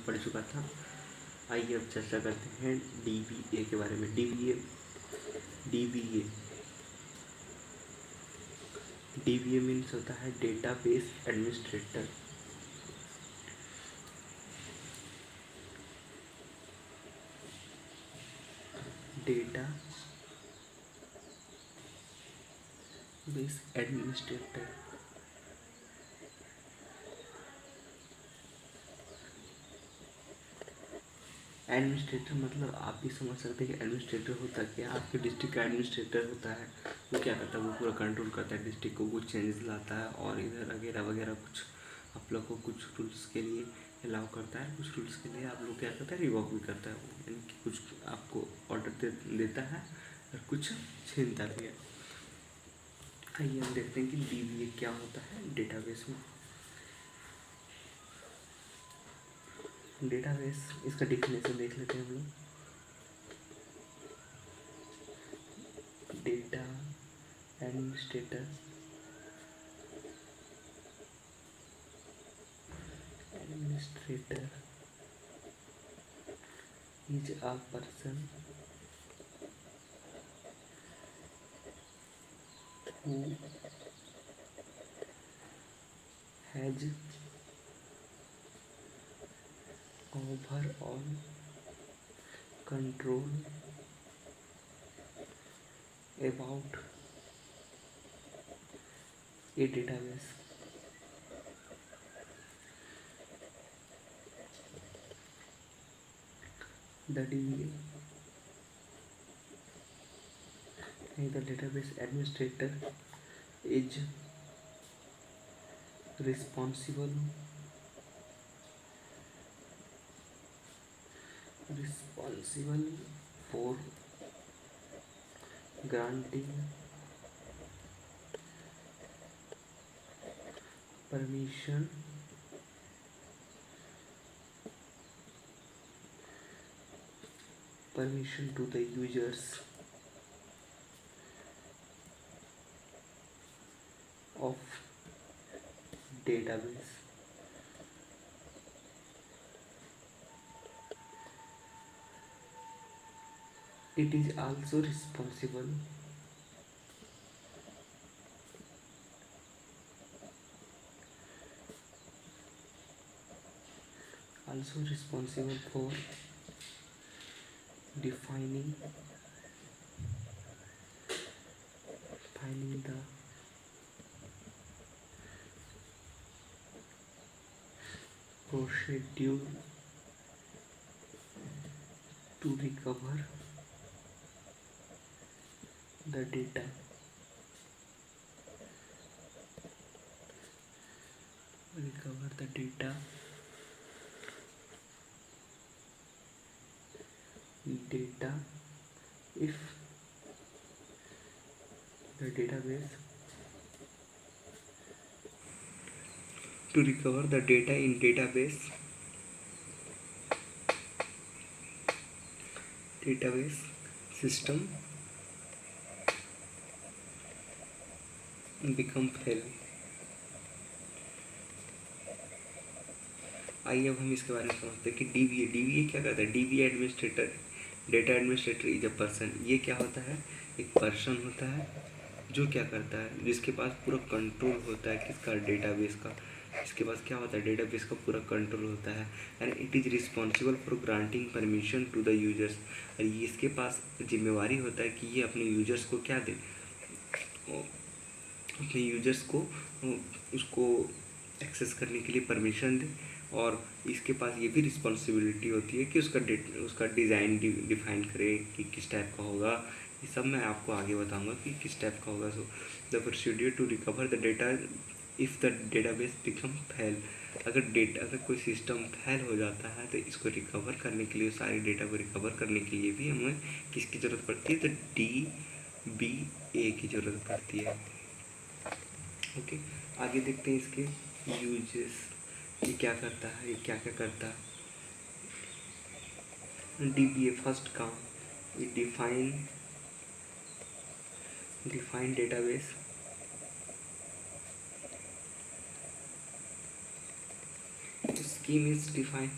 पढ़ चुका था। आइए अब चर्चा करते हैं DBA के बारे में। DBA मीन्स होता है डेटाबेस एडमिनिस्ट्रेटर। डेटाबेस एडमिनिस्ट्रेटर मतलब आप भी समझ सकते हैं कि एडमिनिस्ट्रेटर होता क्या। आपके डिस्ट्रिक्ट का एडमिनिस्ट्रेटर होता है, वो क्या करता है, वो पूरा कंट्रोल करता है डिस्ट्रिक्ट को, कुछ चेंजेस लाता है और इधर वगैरह वगैरह कुछ आप लोग को कुछ रूल्स के लिए अलाउ करता है, कुछ रूल्स के लिए आप लोग क्या करता है, रिवॉक भी करता है। यानी कि कुछ आपको ऑर्डर देता है और कुछ छीनता भी है। आइए हम देखते हैं कि DBA क्या होता है डेटाबेस में। डेटाबेस, इसका डिफिनेशन देख लेते हैं हम लोग। Data administrator is a person who has overall control about a database. The DBA, the database administrator, is responsible for granting permission to the users of database. It is also responsible for defining the procedure to recover the data. If the database to recover the data in database system become fail. आइए अब हम इसके बारे में समझते हैं कि DBA क्या करता है। DBA administrator, data administrator is a person. ये क्या होता है, एक पर्सन होता है जो क्या करता है, जिसके पास पूरा कंट्रोल होता है किसका, डेटाबेस का। इसके पास क्या होता है, डेटाबेस का पूरा कंट्रोल होता है। And it is responsible for granting permission to the users. और इसके पास जिम्मेवारी होता है कि ये अपने यूजर्स को क्या दे, अपने यूजर्स को उसको एक्सेस करने के लिए परमिशन दे। और इसके पास ये भी रिस्पॉन्सिबिलिटी होती है कि उसका डिज़ाइन डिफाइन करे कि किस टाइप का होगा। ये सब मैं आपको आगे बताऊंगा कि किस टाइप का होगा। So the procedure to recover the data if the database become fail. अगर कोई सिस्टम फेल हो जाता है तो इसको रिकवर करने के लिए, सारे डेटा को रिकवर करने के लिए भी हमें किसकी ज़रूरत पड़ती है, तो DBA की ज़रूरत पड़ती है। ओके, आगे देखते हैं इसके यूजेस। ये क्या करता है, ये क्या क्या करता है। DBA फर्स्ट काम, ये define database, scheme is define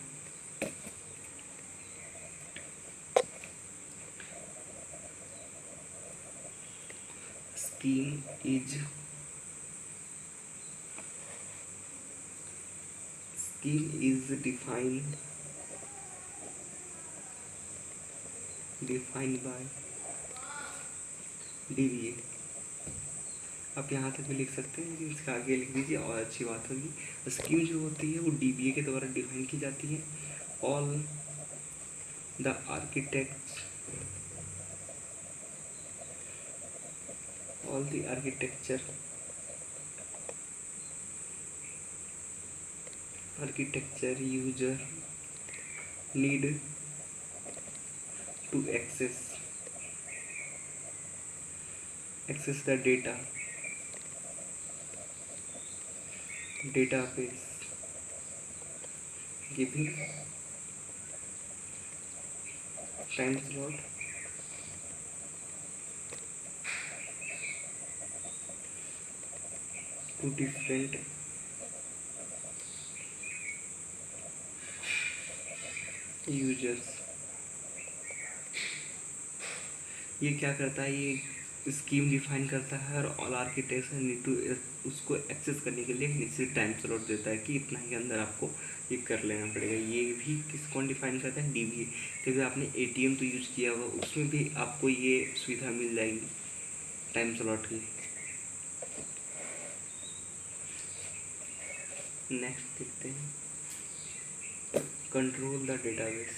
Scheme is defined by DBA। आप यहाँ तक भी लिख सकते हैं, लेकिन इसका आगे लिख दीजिए और अच्छी बात होगी। स्कीम जो होती है वो DBA के द्वारा डिफाइन की जाती है। All the architecture user need to access the database giving time slot to different users। ये क्या करता है, ये स्कीम डिफाइन करता है और ऑल आर्किटेक्ट्स नीड टू उसको एक्सेस करने के लिए एक निश्चित टाइम स्लॉट देता है कि इतना ही अंदर आपको ये कर लेना पड़ेगा। ये भी कौन डिफाइन करता है? DBA। क्योंकि आपने ATM तो यूज़ किया हुआ, उसमें भी आपको ये सुविधा मिल जाएगी टाइम स्लॉट की। नेक्स्ट देखते हैं, control the database.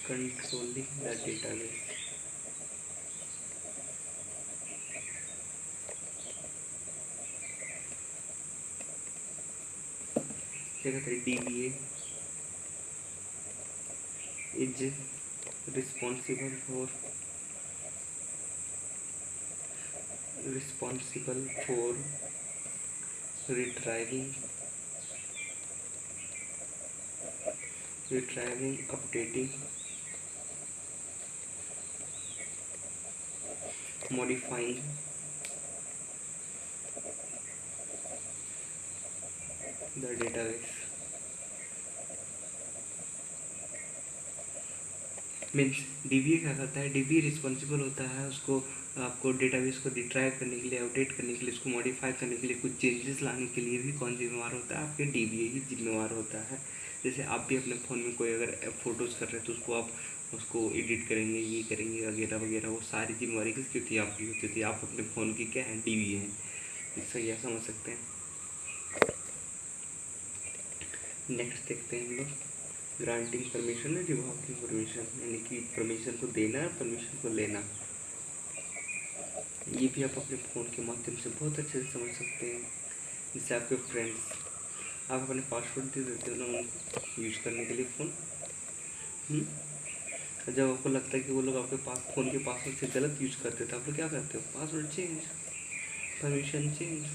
Controlling the database। क्या कहते हैं? DBA is responsible for retrieving, updating, modifying the database। Means DBA क्या करता है? DBA रिस्पॉन्सिबल होता है उसको, आपको डेटाबेस को रिट्राइव करने के लिए, अपडेट करने के लिए, उसको मॉडिफाई करने के लिए, कुछ चेंजेस लाने के लिए भी कौन जिम्मेवार होता है? आपके DBA ही जिम्मेवार होता है। जैसे आप भी अपने फ़ोन में कोई अगर फ़ोटोज़ कर रहे हैं तो उसको आप उसको एडिट करेंगे, ये करेंगे वगैरह वगैरह, वो सारी जिम्मेवारी किसकी होती है? आपकी होती थी। आप अपने फ़ोन की क्या है? DBA हैं। इससे क्या समझ सकते हैं। नेक्स्ट देखते हैं हम लोग, ग्रांटिंग परमिशन है, रिवोकिंग परमिशन, यानी कि परमिशन को देना और परमिशन को लेना। ये भी आप अपने फ़ोन के माध्यम से बहुत अच्छे से समझ सकते हैं। जैसे आपके फ्रेंड्स, आप अपने पासवर्ड दे देते हो ना उनको यूज करने के लिए फ़ोन। जब आपको लगता है कि वो लोग आपके पास फ़ोन के पासवर्ड से गलत यूज करते थे, आप लोग क्या करते हो? पासवर्ड चेंज, परमिशन चेंज,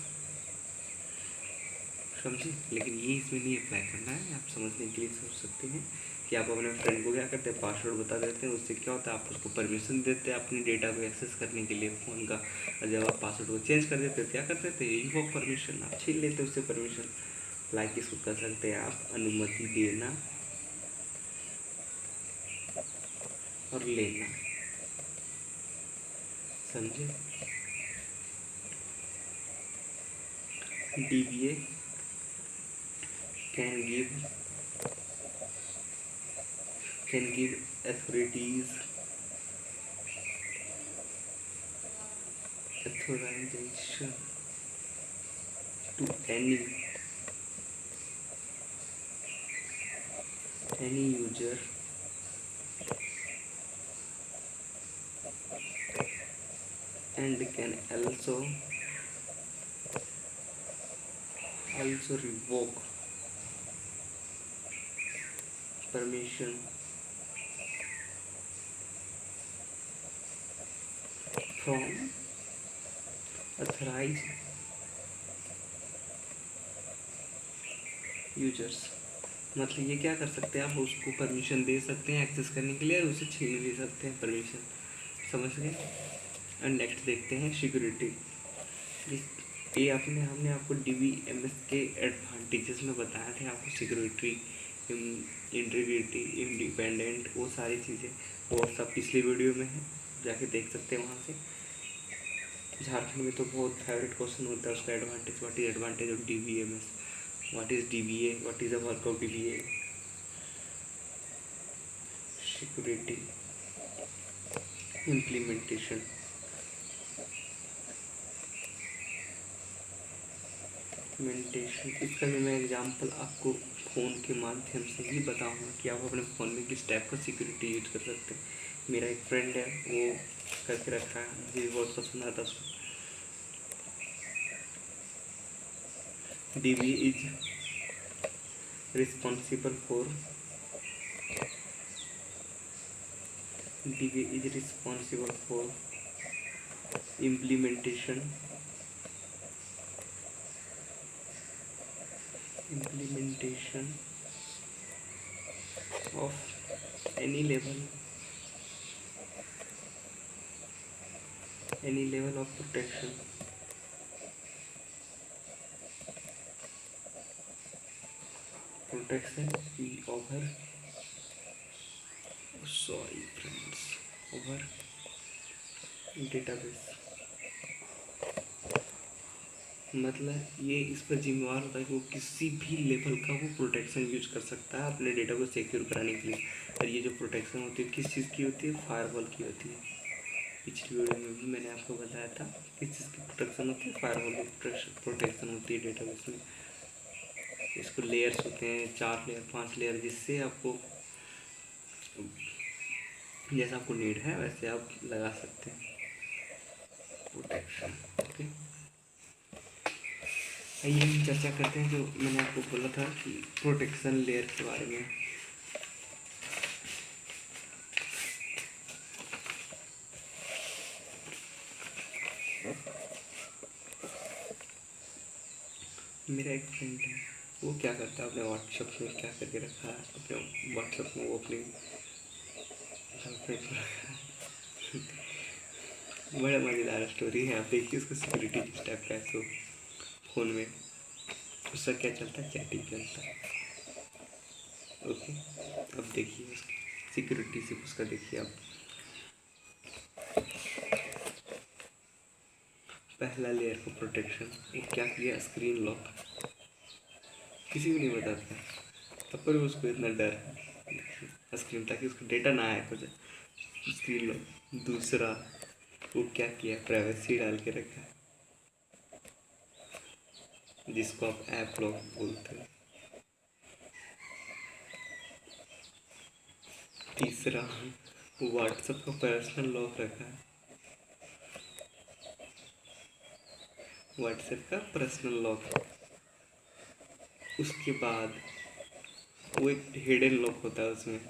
समझे? लेकिन ये इसमें नहीं अप्लाई करना है। आप समझने के लिए सोच सकते हैं कि आप अपने फ्रेंड को क्या करते हैं? पासवर्ड बता देते हैं। उससे क्या होता है? आप उसको परमिशन देते हैं अपनी डेटा को एक्सेस करने के लिए फ़ोन का। और जब आप पासवर्ड को चेंज कर देते क्या करते थे? इन्वोक परमिशन, आप छीन लेते उससे परमिशन। लाइक इसको कर सकते हैं आप, अनुमति देना और लेना, समझे? DBA can give authorization to any user and can also revoke permission from authorized users. मतलब ये क्या कर सकते हैं? आप उसको परमिशन दे सकते हैं एक्सेस करने के लिए और उसे छीन भी सकते हैं परमिशन, समझ गए? और नेक्स्ट देखते हैं सिक्योरिटी। ये हमने आपको DBMS के एडवांटेजेस में बताया थे, आपको सिक्योरिटी, इंटीग्रिटी, इंडिपेंडेंट, वो सारी चीज़ें वो सब पिछले वीडियो में है, जाके देख सकते हैं वहाँ से। झारखंड में तो बहुत फेवरेट क्वेश्चन होता है उसका, advantage, what is advantage of DBMS, what is DBA, what is the work of DBA, security, implementation. इसका भी मैं एग्जांपल आपको फ़ोन के माध्यम से ही बताऊंगा कि आप अपने फ़ोन में किस टाइप का सिक्योरिटी यूज कर सकते हैं। मेरा एक फ्रेंड है, वो करके रखा है, मुझे भी बहुत पसंद आता उसको। DB is responsible for DB is responsible for implementation of any level of protection we over over database। मतलब ये इस पर जिम्मेवार होता है कि वो किसी भी लेवल का वो प्रोटेक्शन यूज कर सकता है अपने डेटा को सिक्योर कराने के लिए। और ये जो प्रोटेक्शन होती है किस चीज़ की होती है, फायरवॉल की होती है। पिछली वीडियो में भी मैंने आपको बताया था किस चीज़ की प्रोटेक्शन होती है, फायरवॉल की प्रोटेक्शन होती है डेटाबेस में। इसको लेयर्स होते हैं, 4 लेयर 5 लेयर, जिससे आपको जैसा आपको नीड है वैसे आप लगा सकते हैं प्रोटेक्शन। ओके, आइए हम चर्चा करते हैं जो मैंने आपको बोला था कि प्रोटेक्शन लेयर के बारे में। मेरा एक फ्रेंड है, वो क्या करता है अपने व्हाट्सएप में, क्या करके रखा है अपने व्हाट्सएप में, वो अपनी गर्लफ्रेंड को रखा है। बड़ा मज़ेदार स्टोरी है, आप देखिए उसका सिक्योरिटी किस टाइप का है। तो फ़ोन में उसका क्या चलता है, चैटिंग चलता है। ओके, अब देखिए उसकी सिक्योरिटी से उसका देखिए आप। पहला लेयर का प्रोटेक्शन, वो क्या किया, स्क्रीन लॉक। किसी को नहीं बताता, तब पर उसको इतना डर है स्क्रीन, ताकि उसका डेटा ना हैक हो जाए, स्क्रीन लॉक। दूसरा वो क्या किया, प्राइवेसी डाल के रखा है, जिसको आप ऐप लॉक बोलते हैं। तीसरा व्हाट्सएप का पर्सनल लॉक रखा है, व्हाट्सएप का पर्सनल लॉक। उसके बाद वो एक हिडन लॉक होता है उसमें,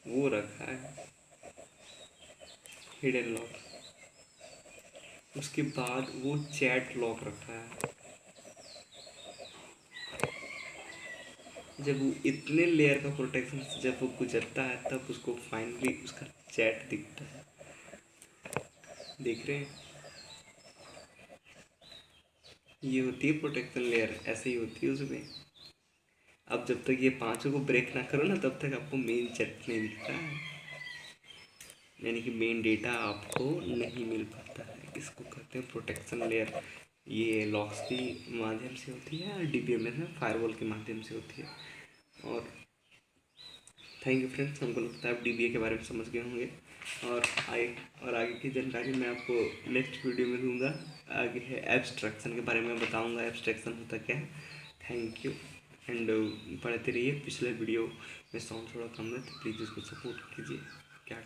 वो रखा है, हिडन लॉक। उसके बाद वो चैट लॉक रखा है। जब वो इतने लेयर का प्रोटेक्शन से जब वो गुजरता है तब उसको फाइनली उसका चैट दिखता है। देख रहे हैं, ये होती है प्रोटेक्शन लेयर, ऐसे ही होती है उसमें। अब जब तक ये पांचों को ब्रेक ना करो ना, तब तक आपको मेन चैट नहीं दिखता है, यानी कि मेन डेटा आपको नहीं मिल पाता है। इसको कहते हैं प्रोटेक्शन लेयर। ये लॉक्स के माध्यम से होती है और DBMS में फायरवॉल के माध्यम से होती है। और थैंक यू फ्रेंड्स, हमको लगता है आप DBA के बारे में समझ गए होंगे। और आगे की जानकारी मैं आपको नेक्स्ट वीडियो में दूंगा। आगे है एब्स्ट्रैक्शन के बारे में बताऊंगा, एब्स्ट्रैक्शन होता क्या है। थैंक यू, एंड पढ़ते रहिए। पिछले वीडियो में साउंड थोड़ा कम है तो प्लीज़ उसको सपोर्ट कीजिए। क्या